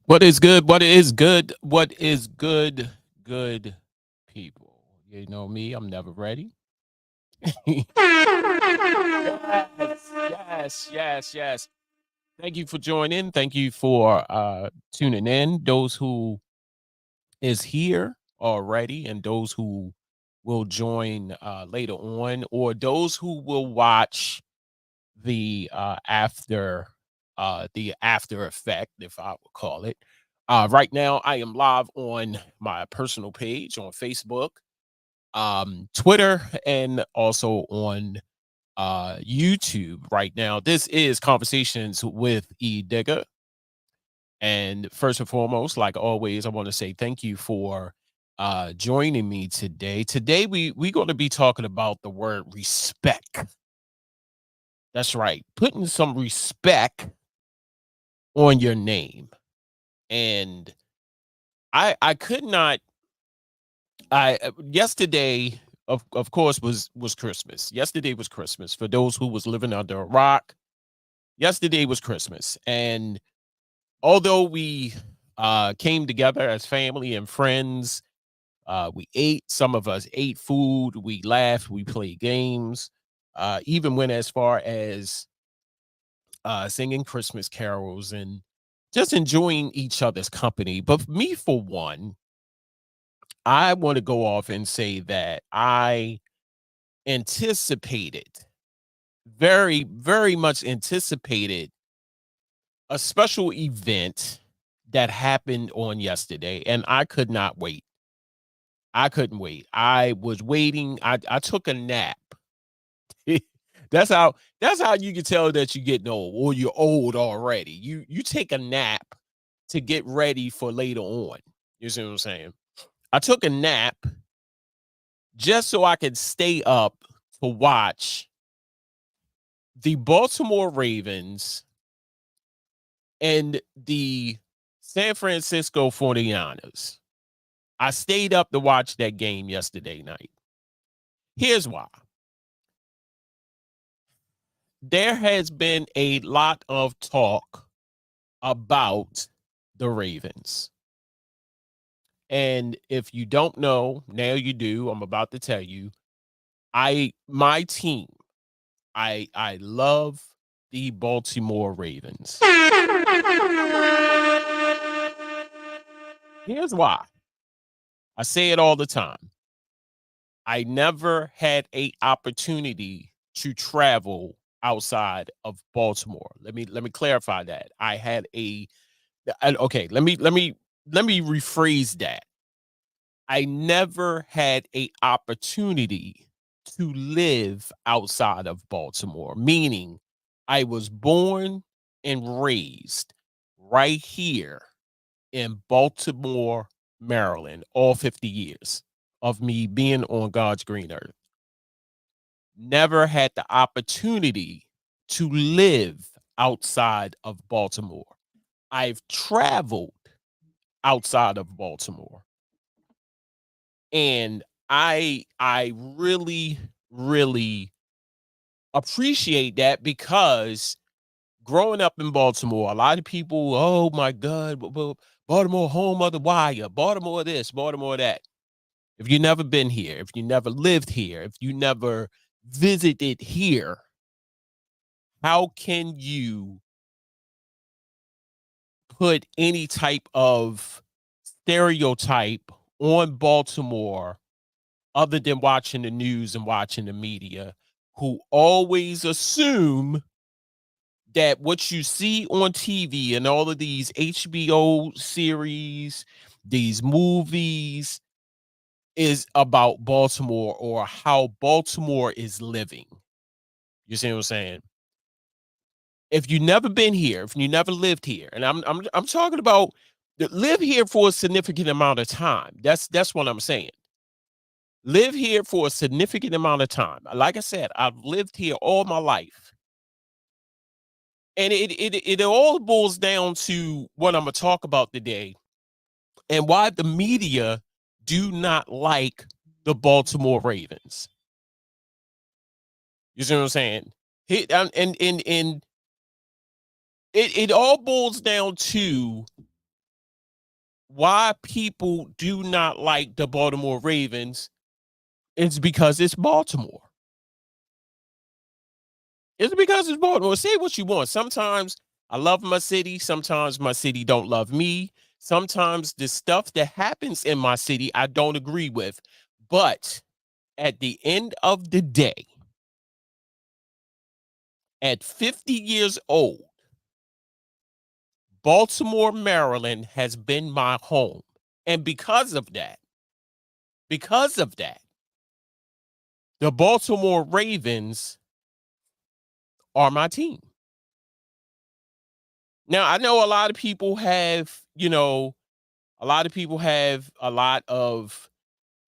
What is good? What is good? What is good? Good people. You know me, I'm never ready. Yes. Thank you for joining. Thank you for tuning in. Those who is here already and those who will join later on, or those who will watch the after effect, if I would call it. Right now, I am live on my personal page on Facebook, Twitter, and also on YouTube right now. This is Conversations with E. Digger. And first and foremost, like always, I want to say thank you for joining me today. Today, we're going to be talking about the word respect. That's right. Putting some respect on your name. And I could not I yesterday of course was Christmas. Yesterday was Christmas for those who was living under a rock. Yesterday was Christmas, and although we came together as family and friends, we ate, some of us ate food, we laughed, we played games, even went as far as singing Christmas carols and just enjoying each other's company. But me, for one, I want to go off and say that I anticipated, very much anticipated a special event that happened on yesterday, and I could not wait. I couldn't wait. I was waiting. I took a nap. That's how you can tell that you're getting old or you're old already. You take a nap to get ready for later on. You see what I'm saying? I took a nap just so I could stay up to watch the Baltimore Ravens and the San Francisco 49ers. I stayed up to watch that game yesterday night. Here's why. There has been a lot of talk about the Ravens. And if you don't know, now you do. I'm about to tell you. My team, I love the Baltimore Ravens. Here's why. I say it all the time. I never had a opportunity to travel outside of Baltimore. Let me clarify that. I had okay, let me rephrase that. I never had a opportunity to live outside of Baltimore, meaning I was born and raised right here in Baltimore, Maryland, all 50 years of me being on God's green earth. Never had the opportunity to live outside of Baltimore. I've traveled outside of Baltimore. And I really appreciate that because growing up in Baltimore, a lot of people, oh my God, Baltimore home of the wire, Baltimore this, Baltimore that. If you never been here, if you never lived here, if you never visited here, how can you put any type of stereotype on Baltimore other than watching the news and watching the media, who always assume that what you see on TV and all of these HBO series, these movies, is about Baltimore or how Baltimore is living. You see what I'm saying? If you never been here, if you never lived here, and I'm talking about live here for a significant amount of time. That's what I'm saying. Live here for a significant amount of time. Like I said, I've lived here all my life. And it all boils down to what I'm gonna talk about today and why the media do not like the Baltimore Ravens. You see what I'm saying? And it all boils down to why people do not like the Baltimore Ravens is because it's Baltimore. It's because it's Baltimore. Say what you want. Sometimes I love my city. Sometimes my city don't love me. Sometimes the stuff that happens in my city I don't agree with. But at the end of the day, at 50 years old, Baltimore, Maryland has been my home. And because of that, the Baltimore Ravens are my team. Now, I know a lot of people have, a lot of people have a lot of,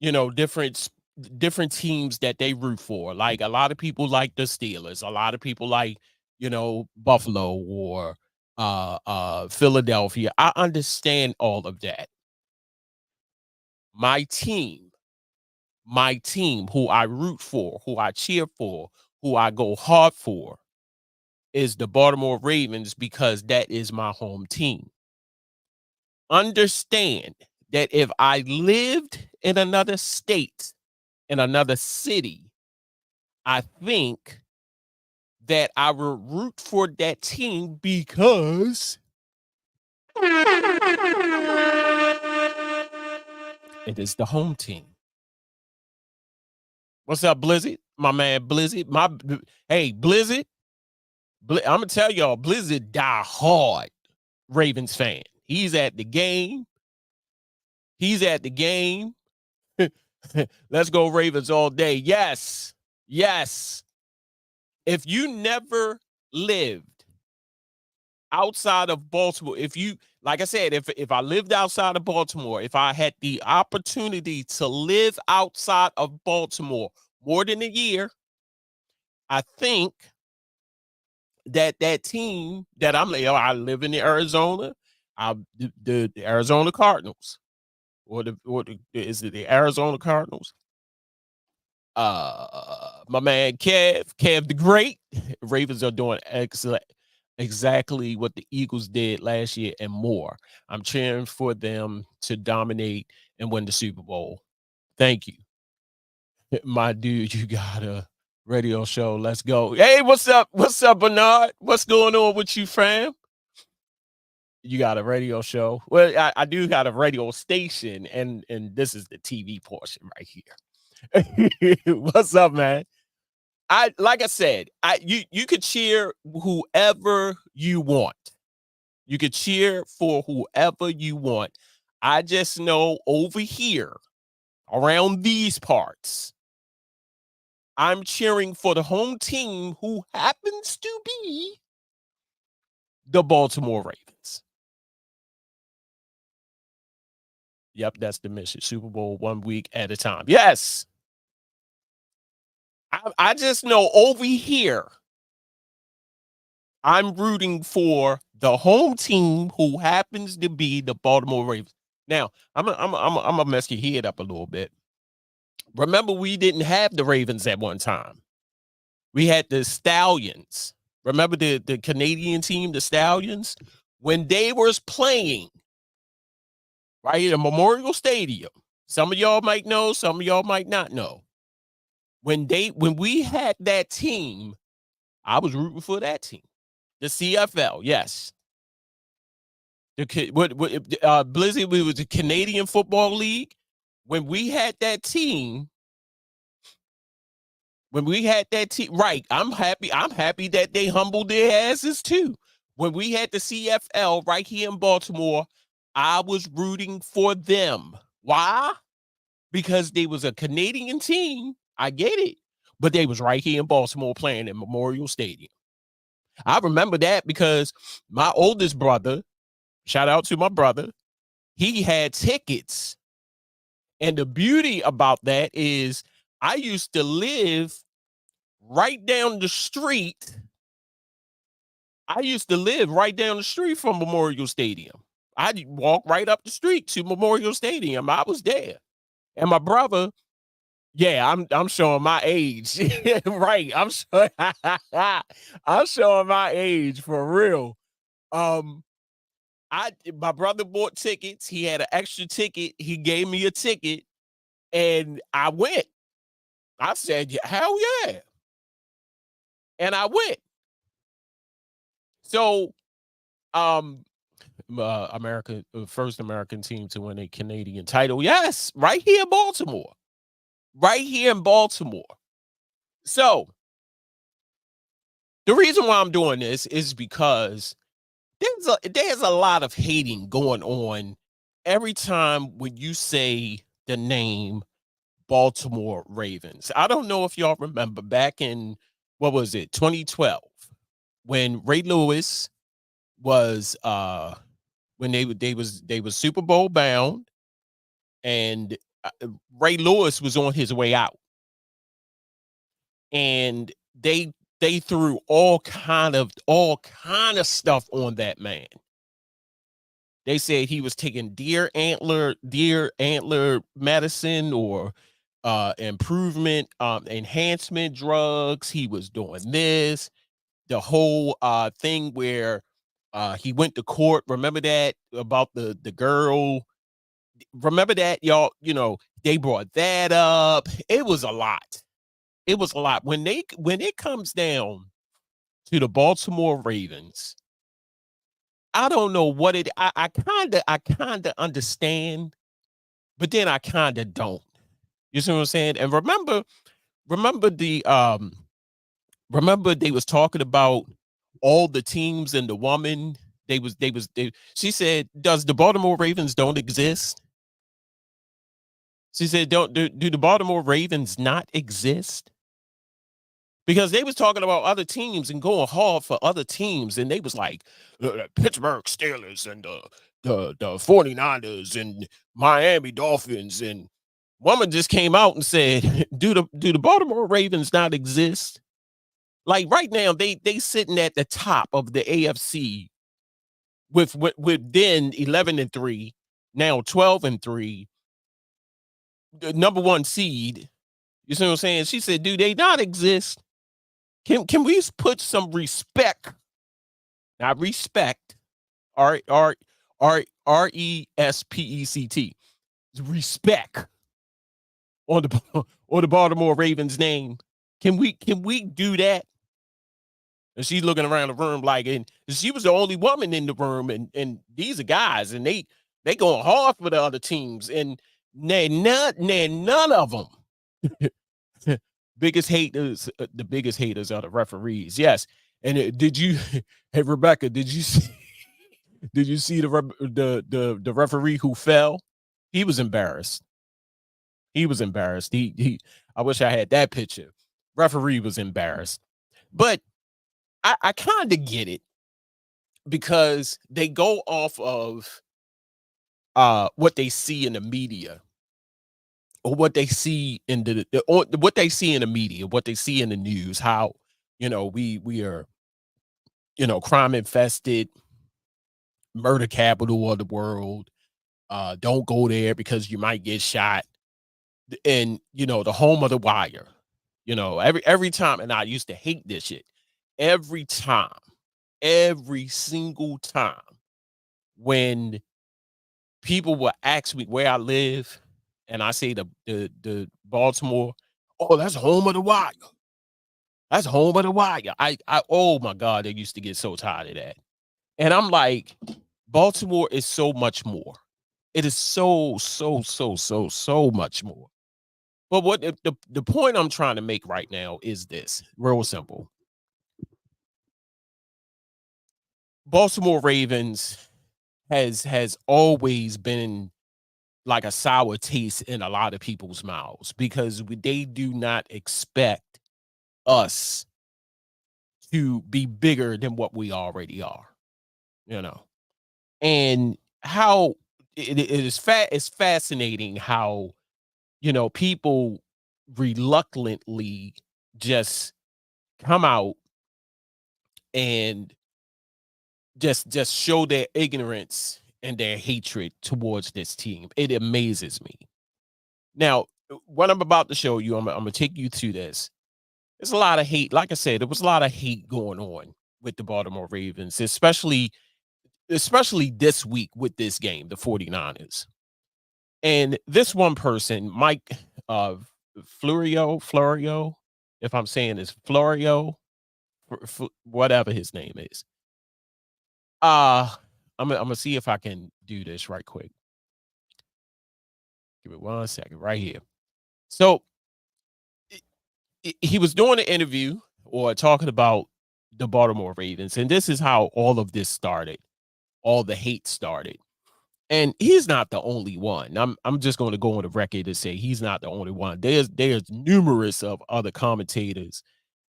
different teams that they root for. Like a lot of people like the Steelers, a lot of people like, Buffalo or Philadelphia. I understand all of that. My team, my team, who I root for, who I cheer for, who I go hard for, is the Baltimore Ravens because that is my home team. Understand that if I lived in another state, in another city, I think that I would root for that team because it is the home team. What's up, Blizzard? My man Blizzard. Hey, Blizzard. I'm gonna tell y'all, Blizzard die hard Ravens fan. He's at the game. He's at the game. Let's go Ravens all day. Yes. Yes. If you never lived outside of Baltimore, if you, like I said, if I lived outside of Baltimore, if I had the opportunity to live outside of Baltimore more than a year, I think that team that I live in the Arizona, the Arizona Cardinals, is it the Arizona Cardinals? My man Kev the Great. Ravens are doing excellent, exactly what the Eagles did last year and more. I'm cheering for them to dominate and win the Super Bowl. Thank you. My dude, you got a radio show. Let's go. Hey, what's up? What's up, Bernard? What's going on with you, fam? You got a radio show. Well, I do got a radio station, and this is the TV portion right here. What's up, man? I like I said, you could cheer whoever you want. You could cheer for whoever you want. I just know over here, around these parts, I'm cheering for the home team who happens to be the Baltimore Ravens. Yep, that's the mission. Super Bowl 1 week at a time. Yes. I just know over here, I'm rooting for the home team who happens to be the Baltimore Ravens. Now, I'm gonna mess your head up a little bit. Remember, we didn't have the Ravens at one time. We had the Stallions. Remember the Canadian team, the Stallions, when they was playing right here at Memorial Stadium. Some of y'all might know, some of y'all might not know. When we had that team, I was rooting for that team. The CFL, yes. Blizzy, we was the Canadian Football League. When we had that team, right, I'm happy. I'm happy that they humbled their asses too. When we had the CFL right here in Baltimore, I was rooting for them. Why? Because they was a Canadian team. I get it. But they was right here in Baltimore playing in Memorial Stadium. I remember that because my oldest brother, shout out to my brother, he had tickets. And the beauty about that is I used to live right down the street. I used to live right down the street from Memorial Stadium. I'd walk right up the street to Memorial Stadium. I was there. And my brother, yeah, I'm showing my age. Right. I'm showing my age for real. Um, My brother bought tickets. He had an extra ticket. He gave me a ticket, and I went. I said, "Yeah, hell yeah," and I went. So, um, America, first American team to win a Canadian title. Yes, right here in Baltimore. Right here in Baltimore. So the reason why I'm doing this is because there's a lot of hating going on every time when you say the name Baltimore Ravens. I don't know if y'all remember back in what was it, 2012, when Ray Lewis was when they was Super Bowl bound, and Ray Lewis was on his way out, and they threw all kind of stuff on that man. They said he was taking deer antler medicine, or improvement enhancement drugs. He was doing this, the whole thing where he went to court. Remember that about the girl? Remember that, y'all? They brought that up. It was a lot. It was a lot. When it comes down to the Baltimore Ravens, I don't know what it. I kinda understand, but then I kinda don't. You see what I'm saying? And remember remember they was talking about all the teams and the woman. She said, "Does the Baltimore Ravens don't exist?" She said, "Do the Baltimore Ravens not exist?" Because they was talking about other teams and going hard for other teams, and they was like, the Pittsburgh Steelers and the 49ers and Miami Dolphins, and woman just came out and said, "Do the Baltimore Ravens not exist?" Like right now, they sitting at the top of the AFC with then 11-3, now 12-3, the number one seed. You see what I'm saying? She said, "Do they not exist? Can we put some respect, not respect, RESPECT, respect on the on the Baltimore Ravens name? Can we do that?" And she's looking around the room like, and she was the only woman in the room, and these are guys, and they going hard for the other teams, and none of them. Biggest haters, the biggest haters are the referees. Yes. And did you, hey Rebecca, did you see, did you see the referee who fell? He was embarrassed. He was embarrassed. He I wish I had that picture. Referee was embarrassed. But I kind of get it, because they go off of what they see in the media, or what they see in or what they see in the media, what they see in the news, how we are, crime infested, murder capital of the world. Don't go there because you might get shot. And the home of the wire. Every time, and I used to hate this shit. Every time, every single time, when people will ask me where I live, and I say the Baltimore, oh, that's home of the wire. That's home of the wire. Oh my God, they used to get so tired of that. And I'm like, Baltimore is so much more. It is so, so, so, so, so much more. But what the point I'm trying to make right now is this, real simple. Baltimore Ravens has always been like a sour taste in a lot of people's mouths, because they do not expect us to be bigger than what we already are, you know. And how it's fascinating how people reluctantly just come out and just show their ignorance and their hatred towards this team. It amazes me. Now, what I'm about to show you, I'm gonna take you through this. There's a lot of hate. Like I said, there was a lot of hate going on with the Baltimore Ravens, especially especially this week with this game, the 49ers. And this one person, Mike Florio, if I'm saying it's Florio, whatever his name is. Uh I'm gonna see if I can do this right quick. Give me 1 second right here. So he was doing an interview or talking about the Baltimore Ravens, and this is how all of this started. All the hate started. And he's not the only one. I'm just going to go on the record to say he's not the only one. There's numerous of other commentators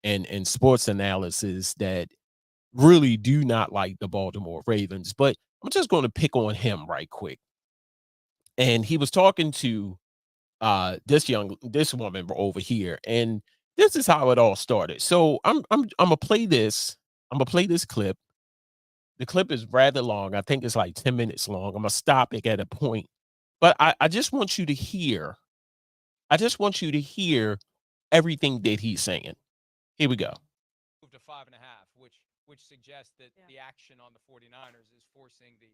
and sports analysis that really do not like the Baltimore Ravens, but I'm just going to pick on him right quick. And he was talking to this woman over here, and this is how it all started. So I'm gonna play this. I'm gonna play this clip. The clip is rather long. I think it's like 10 minutes long. I'm gonna stop it at a point. But I just want you to hear. I just want you to hear everything that he's saying. Here we go. Move to 5.5, which suggests that the action on the 49ers is forcing the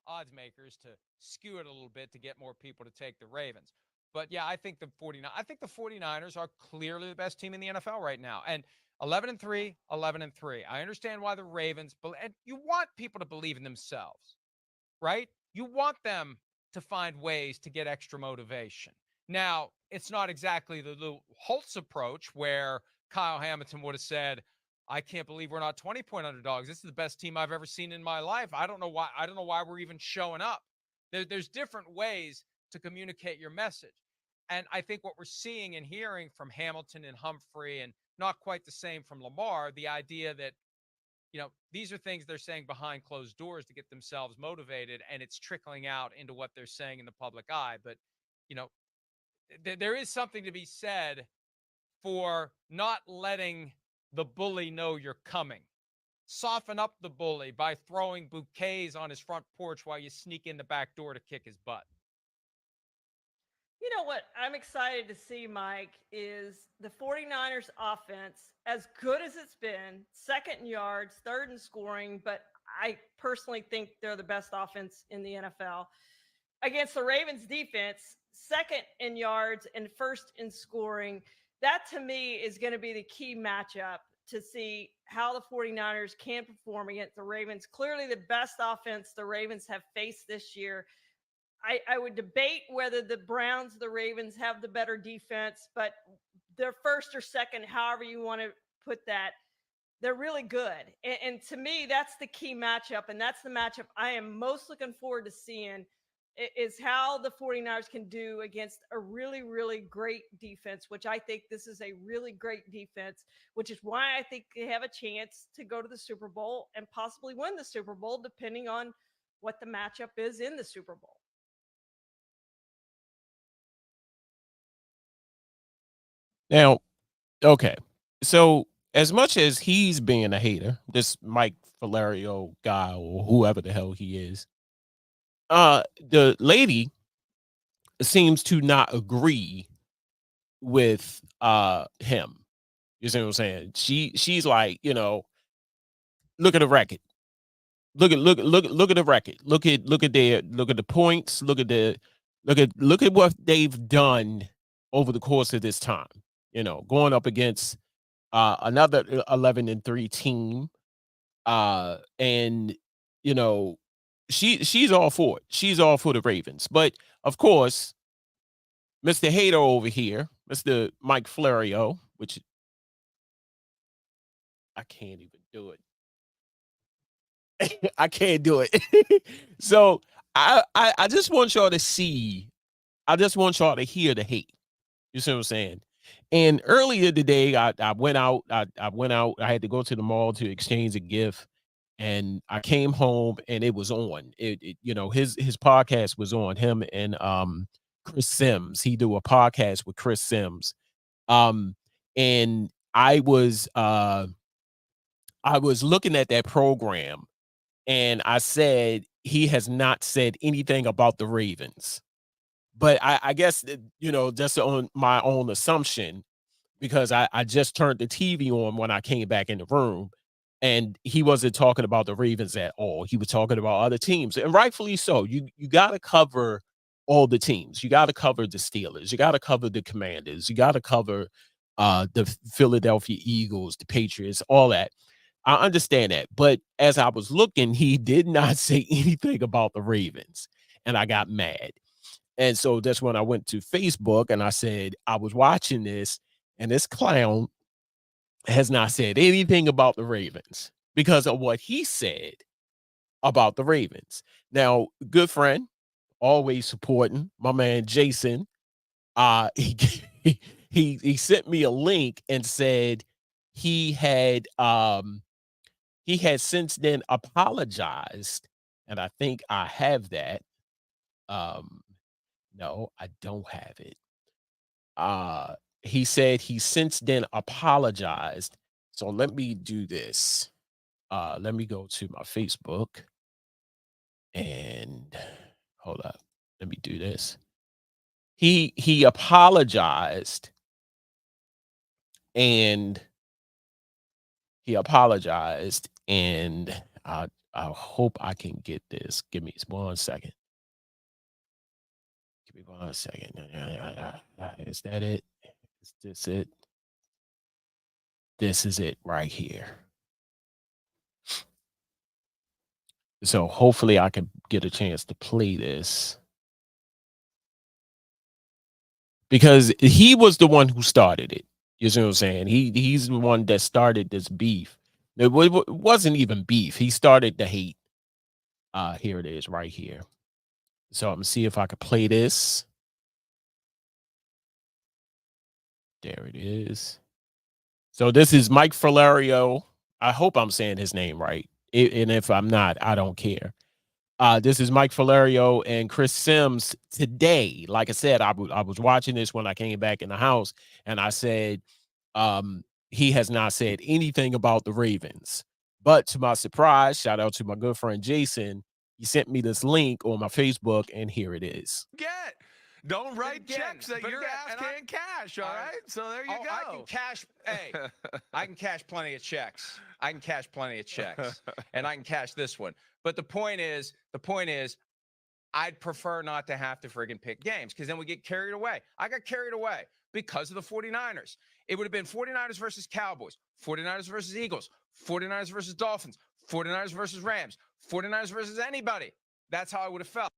odds makers to skew it a little bit to get more people to take the Ravens. But yeah, I think the 49ers are clearly the best team in the NFL right now. And 11-3, 11-3. I understand why the Ravens, and you want people to believe in themselves, right? You want them to find ways to get extra motivation. Now, it's not exactly the Holtz approach where Kyle Hamilton would have said, I can't believe we're not 20-point underdogs. This is the best team I've ever seen in my life. I don't know why we're even showing up. There's different ways to communicate your message. And I think what we're seeing and hearing from Hamilton and Humphrey, and not quite the same from Lamar, the idea that these are things they're saying behind closed doors to get themselves motivated, and it's trickling out into what they're saying in the public eye. But, you know, there is something to be said for not letting the bully know you're coming. Soften up the bully by throwing bouquets on his front porch while you sneak in the back door to kick his butt. You know what I'm excited to see, Mike, is the 49ers offense, as good as it's been, second in yards, third in scoring, but I personally think they're the best offense in the NFL. Against the Ravens defense, second in yards and first in scoring. That to me is going to be the key matchup to see how the 49ers can perform against the Ravens. Clearly the best offense the Ravens have faced this year. I would debate whether the Browns, the Ravens have the better defense, but they're first or second, however you want to put that. They're really good. And to me, that's the key matchup. And that's the matchup I am most looking forward to seeing is how the 49ers can do against a really, really great defense, which I think this is a really great defense, which is why I think they have a chance to go to the Super Bowl and possibly win the Super Bowl, depending on what the matchup is in the Super Bowl. Now, okay. So as much as he's being a hater, this Mike Valerio guy or whoever the hell he is, the lady seems to not agree with him. You see what I'm saying? She's like, look at the record. Look at the record. Look at the points. Look at what they've done over the course of this time. Going up against another 11-3 team. And you know, she's all for it. She's all for the Ravens. But of course, Mr. Hater over here, Mr. Mike Florio, which I can't even do it. I can't do it. So I just want y'all to see. I just want y'all to hear the hate. You see what I'm saying? And earlier today, I went out. I went out. I had to go to the mall to exchange a gift, and I came home and it was on. His podcast was on. Him and Chris Sims. He do a podcast with Chris Sims. Um, and I was looking at that program, and I said he has not said anything about the Ravens. But I guess just on my own assumption, because I just turned the TV on when I came back in the room. And he wasn't talking about the Ravens at all. He was talking about other teams, and rightfully so. You got to cover all the teams. You got to cover the Steelers. You got to cover the Commanders. You got to cover the Philadelphia Eagles, the Patriots, all that. I understand that. But as I was looking, he did not say anything about the Ravens, and I got mad. And so that's when I went to Facebook and I said, I was watching this, and this clown has not said anything about the Ravens because of what he said about the Ravens. Now, good friend, always supporting my man Jason. He he sent me a link and said he had since then apologized, and I think I have that. No, I don't have it. He said he since then apologized. So let me do this. Let me go to my Facebook and hold up. Let me do this. He apologized, and I hope I can get this. Give me 1 second. Give me 1 second. Is that it? Is this it? This is it right here. So hopefully I can get a chance to play this, because he was the one who started it. You see what I'm saying? He's the one that started this beef. It wasn't even beef. He started the hate. Here it is right here. So I'm gonna see if I can play this. There it is. So this is Mike Filario. I hope I'm saying his name right. And if I'm not, I don't care. This is Mike Filario and Chris Sims today. Like I said, I was watching this when I came back in the house, and I said, he has not said anything about the Ravens. But to my surprise, shout out to my good friend Jason, he sent me this link on my Facebook, and here it is. Don't write checks that your ass can't cash, all right? So there you go. I can cash. Hey, I can cash plenty of checks. I can cash plenty of checks, and I can cash this one. But the point is, I'd prefer not to have to friggin' pick games, because then we get carried away. I got carried away because of the 49ers. It would have been 49ers versus Cowboys, 49ers versus Eagles, 49ers versus Dolphins, 49ers versus Rams, 49ers versus anybody. That's how I would have felt.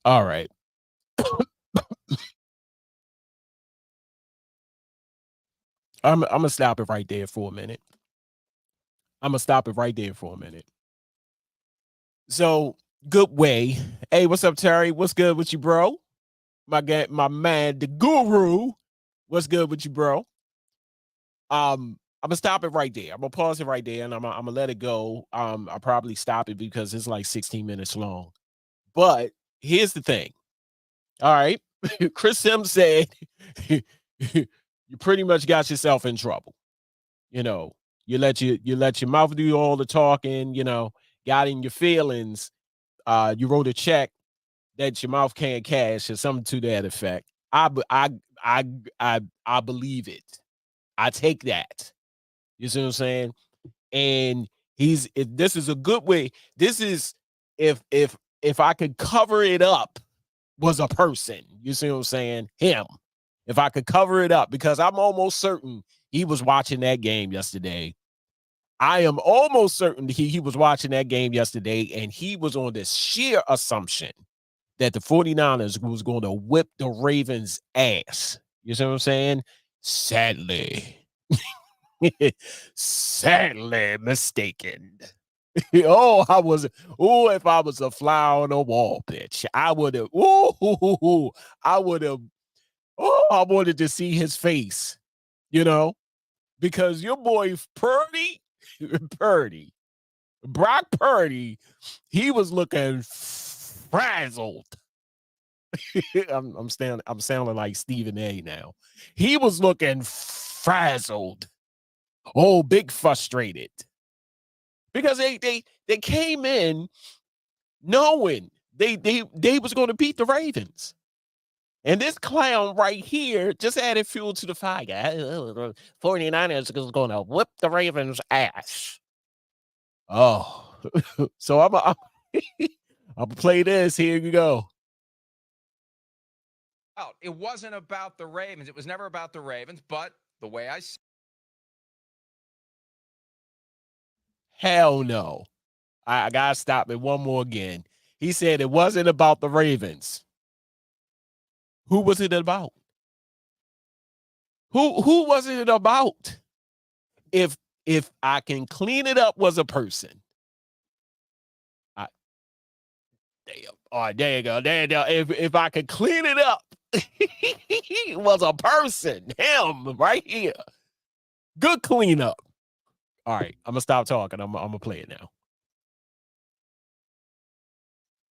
All right. I'm gonna stop it right there for a minute. So, good way. Hey, what's up, Terry? What's good with you, bro? My man, the guru. What's good with you, bro? I'm gonna stop it right there. I'm gonna pause it right there, and I'm gonna let it go. I'll probably stop it because it's like 16 minutes long. But here's the thing. All right. Chris Sims said you pretty much got yourself in trouble. You know, you let your mouth do all the talking, got in your feelings. You wrote a check that your mouth can't cash or something to that effect. I believe it. I take that. You see what I'm saying? And this is a good way. This is if I could cover it up was a person. You see what I'm saying? Him. If I could cover it up, because I'm almost certain he was watching that game yesterday. I am almost certain he was watching that game yesterday, and he was on this sheer assumption that the 49ers was going to whip the Ravens' ass. You see what I'm saying? Sadly mistaken. If I was a fly on the wall, bitch, I would have, I wanted to see his face, because your boy Purdy, Brock Purdy, he was looking frazzled. I'm sounding like Stephen A now. He was looking frazzled. Oh, big frustrated. Because they came in knowing they was going to beat the Ravens. And this clown right here just added fuel to the fire. 49ers is going to whip the Ravens' ass. Oh, so I'm gonna play this. Here you go. Oh, it wasn't about the Ravens. It was never about the Ravens, but the way I Hell no. I gotta stop it one more again. He said it wasn't about the Ravens. Who was it about? Who was it about? If I can clean it up was a person. Damn. All right, there you go. There you go. If I could clean it up, it was a person. Him right here. Good cleanup. All right, I'm gonna stop talking. I'm gonna play it now.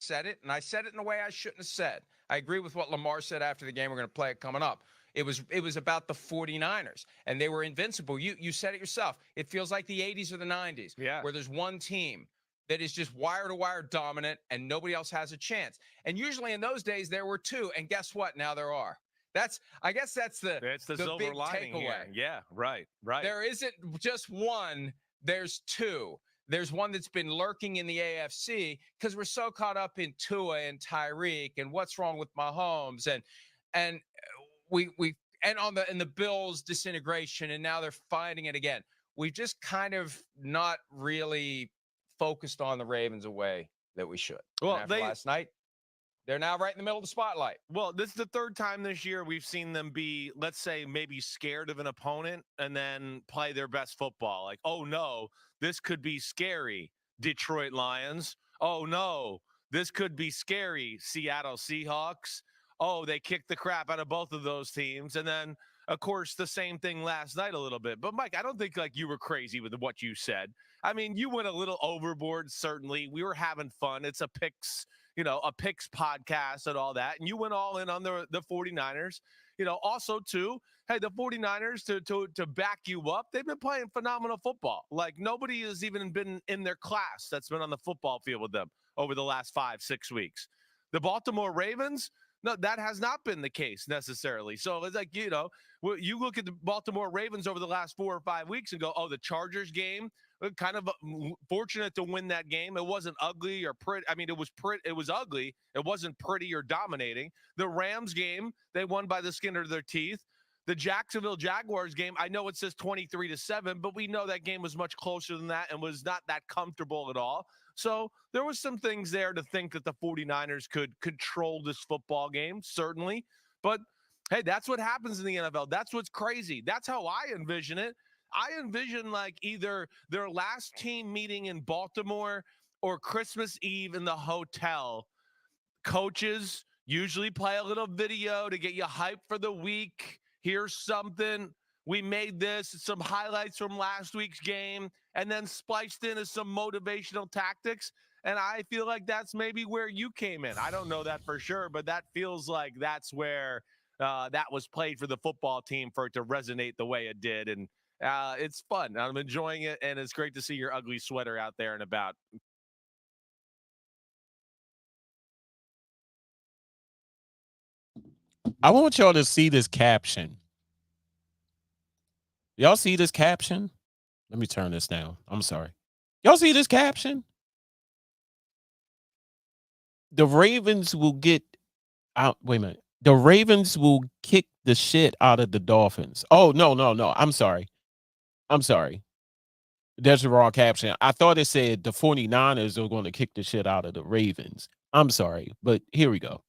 said it, and I said it in a way I shouldn't have said. I agree with what Lamar said after the game. We're going to play it coming up. It was about the 49ers, and they were invincible. You said it yourself. It feels like the 80s or the 90s, where there's one team that is just wire-to-wire dominant, and nobody else has a chance. And usually in those days, there were two, and guess what? Now there are. I guess that's the silver big lining takeaway. Here. Yeah, right. There isn't just one, there's two. There's one that's been lurking in the AFC because we're so caught up in Tua and Tyreek and what's wrong with Mahomes and we and on the Bills disintegration, and now they're finding it again. We've just kind of not really focused on the Ravens a way that we should. Well, after last night, they're now right in the middle of the spotlight. Well, this is the third time this year we've seen them be, let's say, maybe scared of an opponent and then play their best football. Like, oh, no, this could be scary, Detroit Lions. Oh, no, this could be scary, Seattle Seahawks. Oh, they kicked the crap out of both of those teams. And then, of course, the same thing last night a little bit. But, Mike, I don't think, like, you were crazy with what you said. I mean, you went a little overboard, certainly. We were having fun. It's a picks podcast and all that. And you went all in on the 49ers. Also, too, hey, the 49ers, to back you up, they've been playing phenomenal football. Like, nobody has even been in their class that's been on the football field with them over the last 5-6 weeks. The Baltimore Ravens, no, that has not been the case necessarily. So it's like, you look at the Baltimore Ravens over the last 4 or 5 weeks and go, oh, the Chargers game, kind of fortunate to win that game. It wasn't ugly or pretty. I mean, it was pretty. It was ugly. It wasn't pretty or dominating. The Rams game, they won by the skin of their teeth. The Jacksonville Jaguars game, I know it says 23-7, but we know that game was much closer than that and was not that comfortable at all. So there was some things there to think that the 49ers could control this football game, certainly. But, hey, that's what happens in the NFL. That's what's crazy. That's how I envision it. I envision like either their last team meeting in Baltimore or Christmas Eve in the hotel. Coaches usually play a little video to get you hyped for the week. Here's something. We made this, some highlights from last week's game, and then spliced in as some motivational tactics. And I feel like that's maybe where you came in. I don't know that for sure, but that feels like that's where that was played for the football team for it to resonate the way it did. And it's fun. I'm enjoying it, and it's great to see your ugly sweater out there and about. I want y'all to see this caption. Y'all see this caption? Let me turn this down. I'm sorry. Y'all see this caption? The Ravens will get out. Wait a minute. The Ravens will kick the shit out of the Dolphins. Oh, no. I'm sorry. That's the wrong caption. I thought it said the 49ers are going to kick the shit out of the Ravens. I'm sorry, but here we go.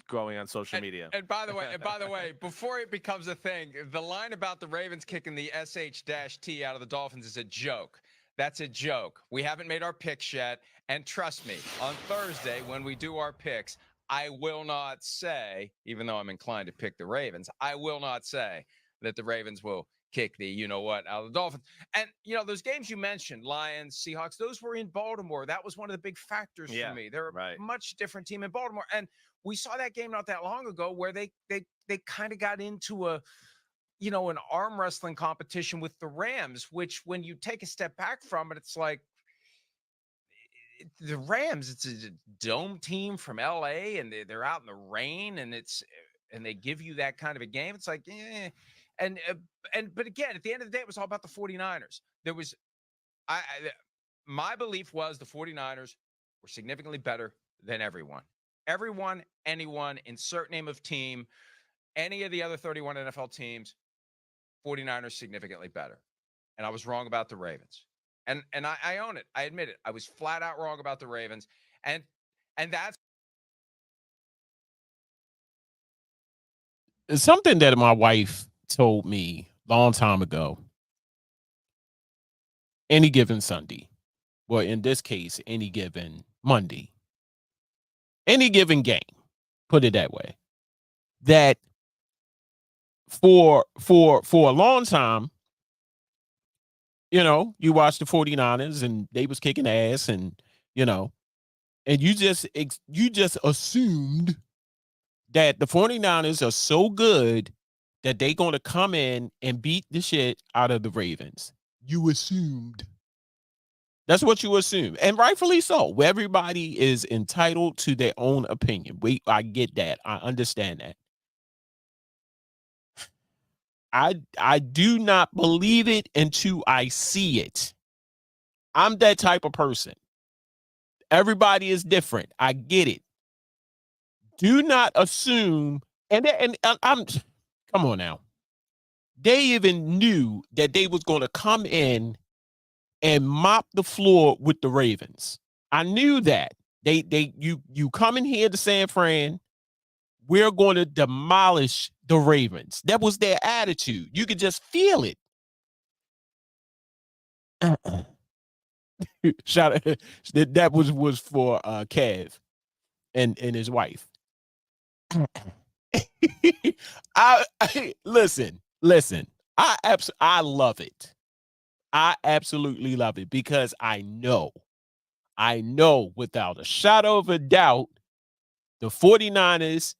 Going on social media. And by the way, before it becomes a thing, the line about the Ravens kicking the SH-T out of the Dolphins is a joke. That's a joke. We haven't made our picks yet. And trust me, on Thursday, when we do our picks, I will not say, even though I'm inclined to pick the Ravens, I will not say that the Ravens will kick the you-know-what out of the Dolphins. And, those games you mentioned, Lions, Seahawks, those were in Baltimore. That was one of the big factors for me. They're a much different team in Baltimore. And we saw that game not that long ago where they kind of got into an arm wrestling competition with the Rams, which when you take a step back from it, it's like, the Rams, it's a dome team from LA, and they're out in the rain, and they give you that kind of a game. It's like, and but again, at the end of the day, it was all about the 49ers. There was, my belief was the 49ers were significantly better than everyone, anyone, insert name of team, any of the other 31 NFL teams. 49ers significantly better, and I was wrong about the Ravens. And I own it. I admit it. I was flat out wrong about the Ravens. And that's something that my wife told me a long time ago. Any given Sunday, well, in this case, any given Monday, any given game, put it that way, that for a long time, you watch the 49ers and they was kicking ass, and and you just assumed that the 49ers are so good that they going to come in and beat the shit out of the Ravens. You assumed. That's what you assume. And rightfully so. Everybody is entitled to their own opinion. I get that. I understand that. I do not believe it until I see it. I'm that type of person. Everybody is different. I get it. Do not assume. And I'm come on now. They even knew that they was going to come in and mop the floor with the Ravens. I knew that. You come in here to San Fran, we're going to demolish the Ravens. That was their attitude. You could just feel it. Shout out, that was for Kev and his wife. Listen. I love it. I absolutely love it because I know without a shadow of a doubt, the 49ers,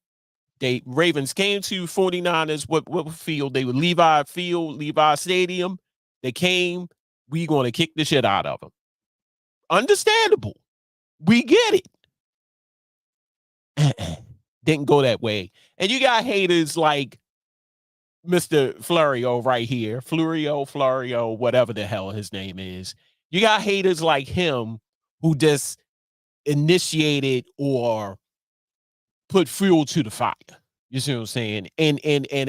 Ravens came to 49ers, what field? They were Levi Field, Levi Stadium. They came, we going to kick the shit out of them. Understandable. We get it. Didn't go that way. And you got haters like Mr. Florio right here, Florio, whatever the hell his name is. You got haters like him who just initiated or put fuel to the fire. You see what I'm saying? And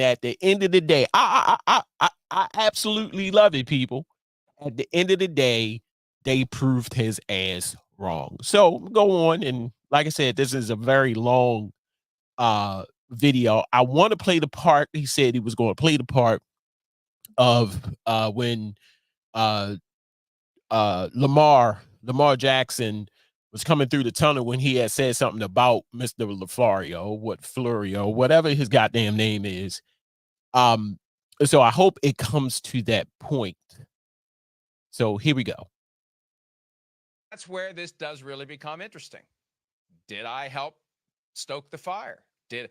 at the end of the day, I absolutely love it, people. At the end of the day, they proved his ass wrong. So go on, and like I said, this is a very long video. I want to play the part. He said he was going to play the part of when Lamar Jackson was coming through the tunnel when he had said something about Mr. Florio, whatever his goddamn name is. So I hope it comes to that point. So here we go. That's where this does really become interesting. Did I help stoke the fire? Did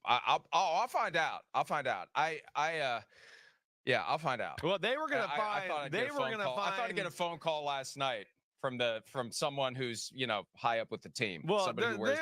I'll find out. I'll find out. Yeah, I'll find out. Well, they were gonna find. I thought I'd get a phone call last night from someone who's high up with the team. Well, they were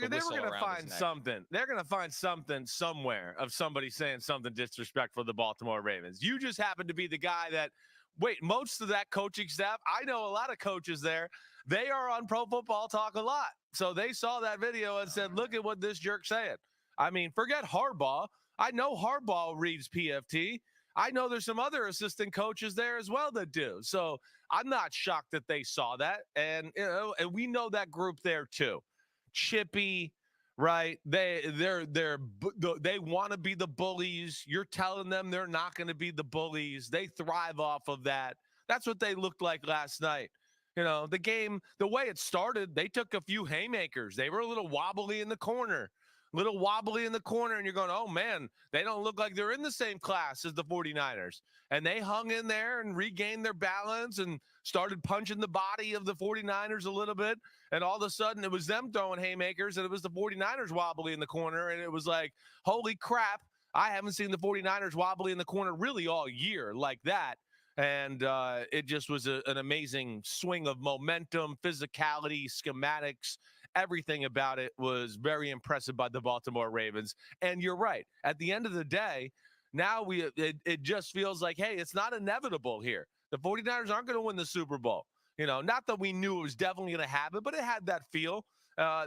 gonna find something. They're gonna find something somewhere of somebody saying something disrespectful to the Baltimore Ravens. You just happen to be the guy that. Wait, most of that coaching staff, I know a lot of coaches there. They are on Pro Football Talk a lot. So they saw that video and said, look at what this jerk's saying. I mean, forget Harbaugh. I know Harbaugh reads PFT. I know there's some other assistant coaches there as well that do. So I'm not shocked that they saw that. And, and we know that group there too. Chippy, right? They want to be the bullies. You're telling them they're not going to be the bullies. They thrive off of that. That's what they looked like last night. The game, the way it started, they took a few haymakers. They were a little wobbly in the corner. And you're going, oh, man, they don't look like they're in the same class as the 49ers. And they hung in there and regained their balance and started punching the body of the 49ers a little bit. And all of a sudden, it was them throwing haymakers, and it was the 49ers wobbly in the corner. And it was like, holy crap, I haven't seen the 49ers wobbly in the corner really all year like that. And it just was an amazing swing of momentum, physicality, schematics. Everything about it was very impressive by the Baltimore Ravens. And you're right. At the end of the day, now it just feels like, hey, it's not inevitable here. The 49ers aren't going to win the Super Bowl. Not that we knew it was definitely going to happen, but it had that feel.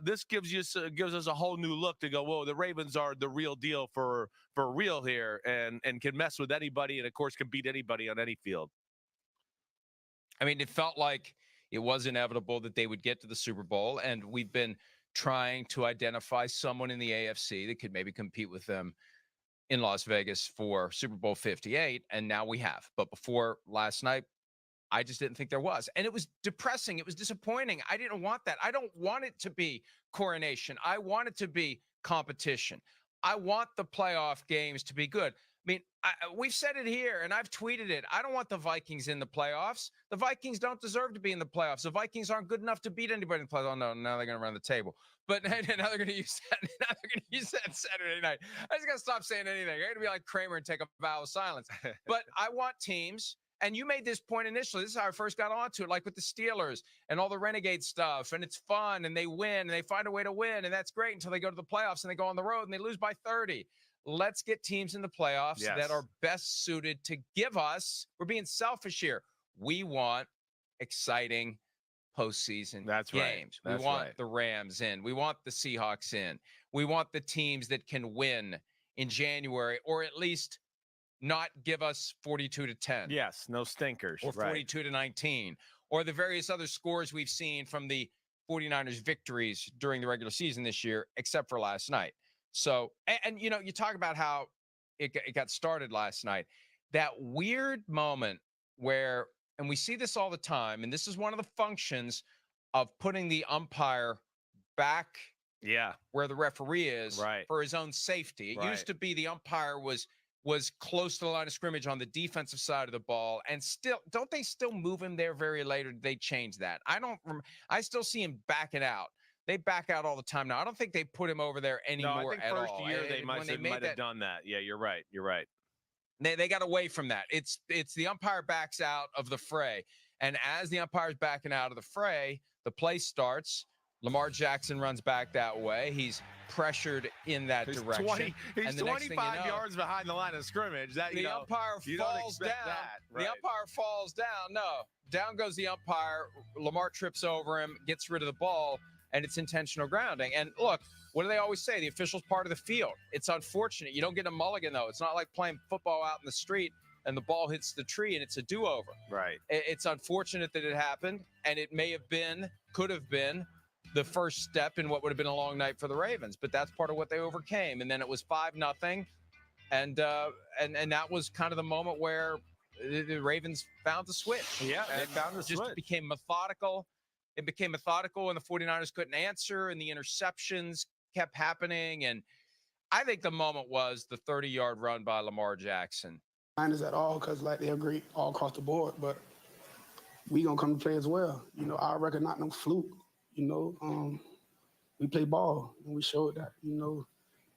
This gives us a whole new look to go, whoa, the Ravens are the real deal for real here, and can mess with anybody, and of course can beat anybody on any field. I mean, it felt like it was inevitable that they would get to the Super Bowl, and we've been trying to identify someone in the AFC that could maybe compete with them in Las Vegas for Super Bowl 58, and now we have. But before last night, I just didn't think there was. And it was depressing. It was disappointing. I didn't want that. I don't want it to be coronation. I want it to be competition. I want the playoff games to be good. I mean, we've said it here, and I've tweeted it. I don't want the Vikings in the playoffs. The Vikings don't deserve to be in the playoffs. The Vikings aren't good enough to beat anybody in the playoffs. Oh, no, now they're going to run the table. But now they're going to use that. Now they're going to use that Saturday night. I just got to stop saying anything. I'm going to be like Kramer and take a vow of silence. But I want teams. And you made this point initially. This is how I first got onto it, like with the Steelers and all the Renegade stuff. And it's fun, and they win, and they find a way to win, and that's great until they go to the playoffs and they go on the road and they lose by 30. Let's get teams in the playoffs that are best suited to give us. We're being selfish here. We want exciting postseason games. We want the Rams in. We want the Seahawks in. We want the teams that can win in January, or at least not give us 42-10. Yes, no stinkers. Or 42-19. Or the various other scores we've seen from the 49ers victories during the regular season this year, except for last night. So, and you talk about how it got started last night. That weird moment where, and we see this all the time, and this is one of the functions of putting the umpire back where the referee is for his own safety. It used to be the umpire was close to the line of scrimmage on the defensive side of the ball, and don't they still move him there very late, or did they change that? I still see him backing out. They back out all the time now. I don't think they put him over there anymore. No, I think at first all. year they might have done that. Yeah, you're right. They got away from that. It's the umpire backs out of the fray, and as the umpire's backing out of the fray, the play starts. Lamar Jackson runs back that way. He's pressured in that direction. He's 25 yards behind the line of scrimmage. The umpire falls down. The umpire falls down. No, down goes the umpire. Lamar trips over him, gets rid of the ball, and it's intentional grounding. And look, what do they always say? The official's part of the field. It's unfortunate. You don't get a mulligan, though. It's not like playing football out in the street and the ball hits the tree and it's a do-over. Right. It's unfortunate that it happened, and it could have been the first step in what would have been a long night for the Ravens, but that's part of what they overcame. And then it was 5-0, and that was kind of the moment where the Ravens found the switch. Yeah, they found the switch. Just became methodical. It became methodical, and the 49ers couldn't answer, and the interceptions kept happening. And I think the moment was the 30-yard run by Lamar Jackson. Niners at all, because like they're great all across the board, but we gonna come to play as well. Our record not no fluke. We play ball, and we showed that.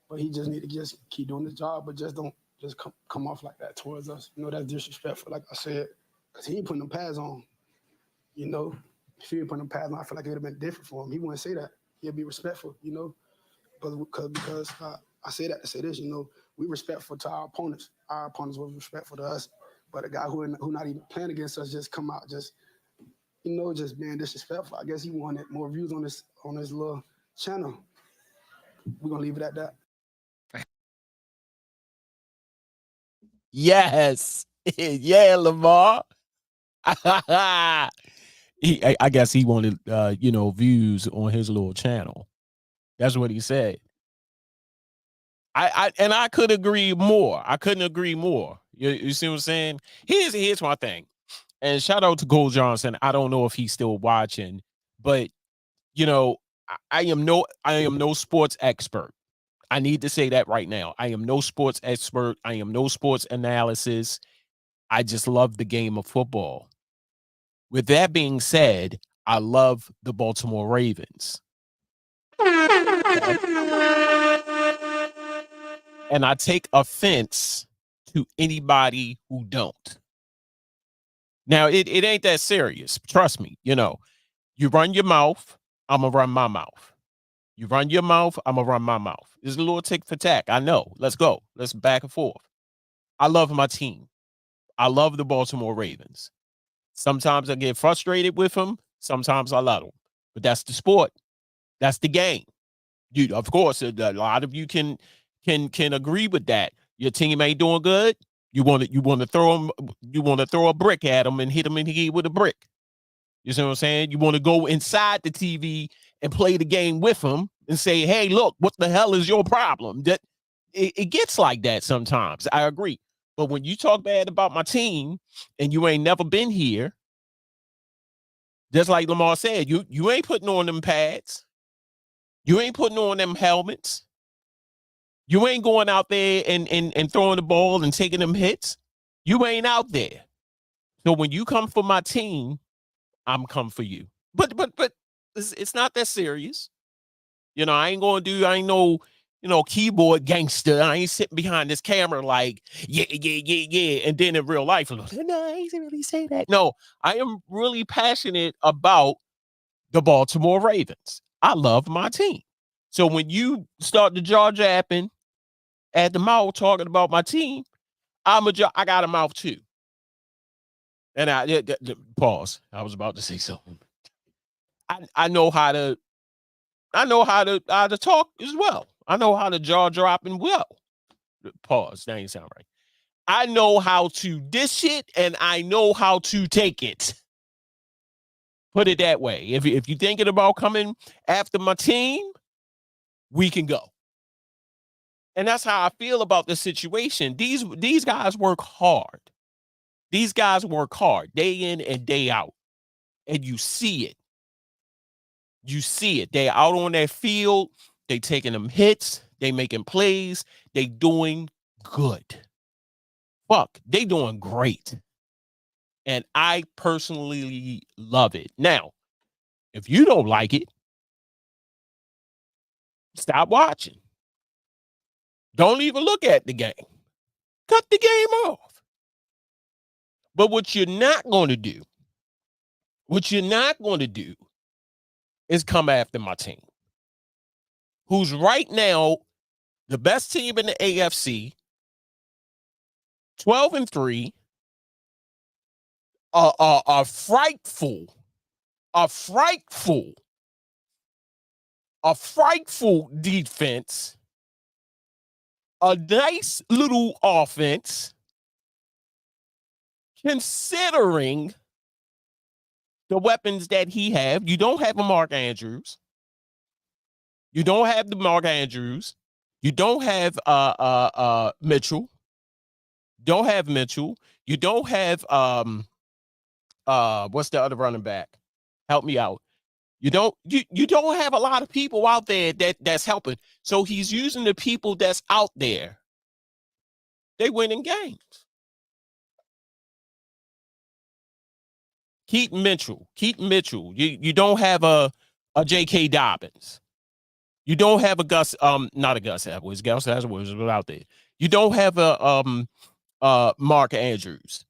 But he just need to just keep doing his job, but just don't just come off like that towards us. That's disrespectful, like I said, because he ain't putting them pads on. If he ain't putting them pads on, I feel like it would have been different for him. He wouldn't say that. He'd be respectful, But because I say that to say this, we respectful to our opponents. Our opponents was respectful to us. But a guy who not even playing against us just come out just being disrespectful. I guess he wanted more views on his little channel. We're gonna leave it at that. Yes. Yeah, Lamar. I guess he wanted views on his little channel. That's what he said. I could agree more. I couldn't agree more. You see what I'm saying? Here's my thing. And shout out to Cole Johnson. I don't know if he's still watching, but I am no sports expert. I need to say that right now. I am no sports expert. I am no sports analysis. I just love the game of football. With that being said, I love the Baltimore Ravens. And I take offense to anybody who don't. Now, it ain't that serious. Trust me. You know, you run your mouth, I'm going to run my mouth. You run your mouth, I'm going to run my mouth. It's a little tick for tack. I know. Let's go. Let's back and forth. I love my team. I love the Baltimore Ravens. Sometimes I get frustrated with them. Sometimes I love them. But that's the sport. That's the game. You, of course, a lot of you can agree with that. Your team ain't doing good. You want to throw them. You want to throw a brick at them and hit them in the head with a brick. You see what I'm saying? You want to go inside the TV and play the game with them and say, "Hey, look, what the hell is your problem?" That it gets like that sometimes. I agree. But when you talk bad about my team and you ain't never been here, just like Lamar said, you ain't putting on them pads. You ain't putting on them helmets. You ain't going out there and throwing the ball and taking them hits. You ain't out there. So when you come for my team, I'm come for you. But it's not that serious. You know, I ain't no, keyboard gangster. I ain't sitting behind this camera like, yeah. And then in real life, no, I didn't really say that. No, I am really passionate about the Baltimore Ravens. I love my team. So when you start the jaw japping at the mouth talking about my team, I got a mouth too. And pause. I was about to say something. I know how to talk as well. I know how to jaw drop and well. Pause. That ain't sound right. I know how to dish it and I know how to take it. Put it that way. If you're thinking about coming after my team, we can go. And that's how I feel about the situation. These guys work hard. These guys work hard day in and day out. And you see it. You see it. They out on that field. They taking them hits. They making plays. They doing good. Fuck, they doing great. And I personally love it. Now, if you don't like it, stop watching. Don't even look at the game. Cut the game off. But what you're not going to do is come after my team, who's right now the best team in the AFC, 12-3, a frightful defense, a nice little offense, considering the weapons that he have. You don't have a Mark Andrews. You don't have the Mark Andrews. You don't have Mitchell. Don't have Mitchell. You don't have what's the other running back? Help me out. You don't have a lot of people out there that's helping. So he's using the people that's out there. They winning games. Keaton Mitchell. You don't have a J.K. Dobbins. You don't have a Gus, not a Gus Edwards. Gus Edwards is out there. You don't have a Mark Andrews.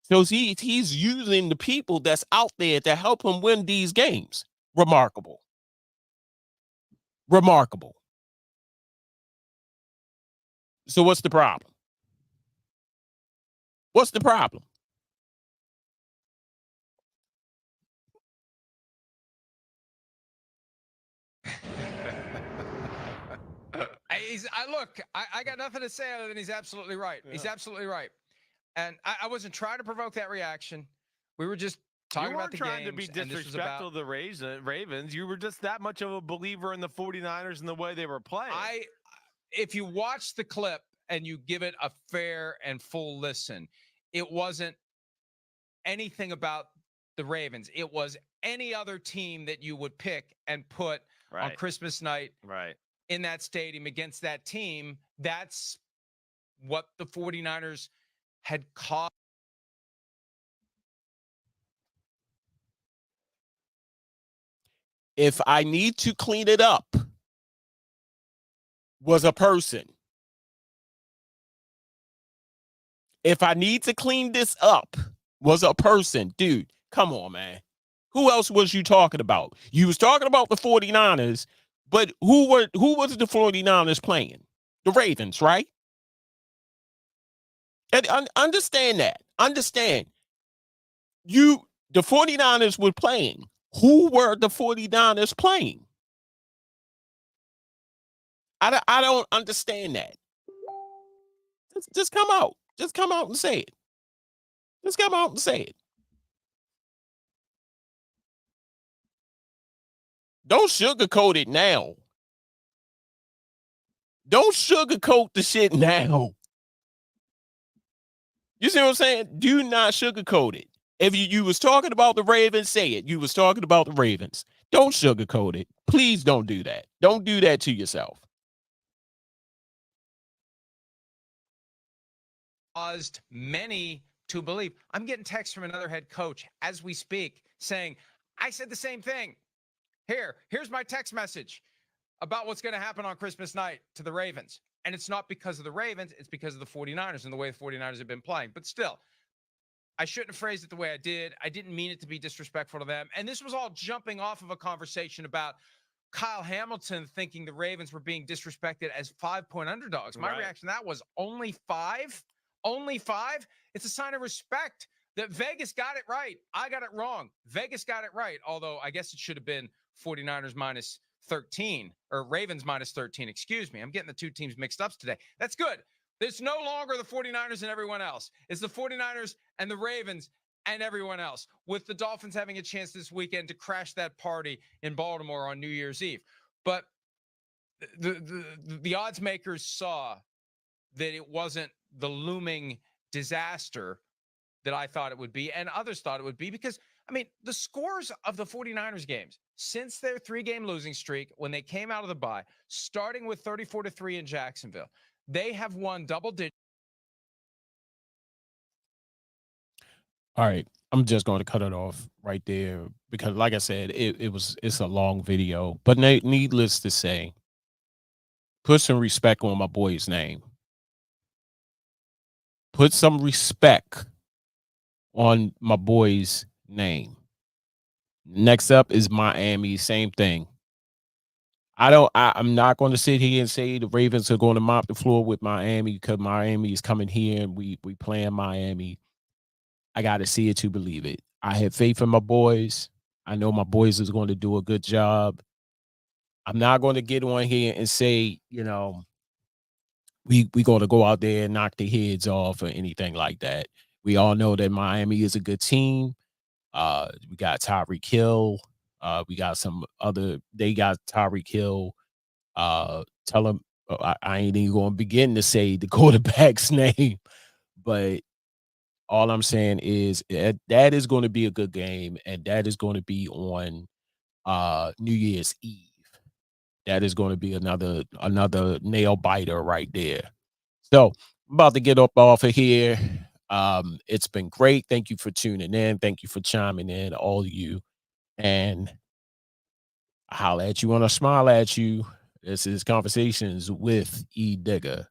So he's using the people that's out there to help him win these games. Remarkable. So what's the problem? I got nothing to say other than he's absolutely right. Yeah. He's absolutely right. And I wasn't trying to provoke that reaction. We were just talking about the games. You weren't trying to be disrespectful to the Ravens. You were just that much of a believer in the 49ers and the way they were playing. If you watch the clip and you give it a fair and full listen, it wasn't anything about the Ravens. It was any other team that you would pick and put on Christmas night in that stadium against that team. That's what the 49ers had caused. If I need to clean it up, was a person. If I need to clean this up, was a person. Dude, come on, man. Who else was you talking about? You was talking about the 49ers, but who was the 49ers playing? The Ravens, right? And understand that. Understand. The 49ers were playing. Who were the 49ers playing? I don't understand that. Just come out. Just come out and say it. Just come out and say it. Don't sugarcoat it now. Don't sugarcoat the shit now. You see what I'm saying? Do not sugarcoat it. If you was talking about the Ravens, say it. You was talking about the Ravens. Don't sugarcoat it. Please don't do that. Don't do that to yourself. Caused many to believe. I'm getting texts from another head coach as we speak saying, I said the same thing. Here's my text message about what's going to happen on Christmas night to the Ravens. And it's not because of the Ravens, it's because of the 49ers and the way the 49ers have been playing. But still, I shouldn't have phrased it the way I did. I didn't mean it to be disrespectful to them. And this was all jumping off of a conversation about Kyle Hamilton thinking the Ravens were being disrespected as 5-point underdogs. My reaction to that was only 5? Only 5? It's a sign of respect that Vegas got it right. I got it wrong. Vegas got it right. Although I guess it should have been 49ers minus 13 or Ravens minus 13. Excuse me. I'm getting the two teams mixed up today. That's good. It's no longer the 49ers and everyone else. It's the 49ers and the Ravens and everyone else, with the Dolphins having a chance this weekend to crash that party in Baltimore on New Year's Eve. But the odds makers saw that it wasn't the looming disaster that I thought it would be and others thought it would be, because, I mean, the scores of the 49ers games since their 3-game losing streak when they came out of the bye, starting with 34-3 in Jacksonville, they have won double digits. All right. I'm just going to cut it off right there because, like I said, it's a long video. But needless to say, put some respect on my boy's name. Put some respect on my boy's name. Next up is Miami. Same thing. I'm not going to sit here and say the Ravens are going to mop the floor with Miami because Miami is coming here and we playing Miami. I got to see it to believe it. I have faith in my boys. I know my boys is going to do a good job. I'm not going to get on here and say, we going to go out there and knock their heads off or anything like that. We all know that Miami is a good team. We got Tyreek Hill. We got they got Tyreek Hill. Tell him I ain't even going to begin to say the quarterback's name, but all I'm saying is that is going to be a good game, and that is going to be on New Year's Eve. That is going to be another nail biter right there. So I'm about to get up off of here. It's been great. Thank you for tuning in. Thank you for chiming in, all of you. And I holler at you when I smile at you. This is Conversations with E. Digger.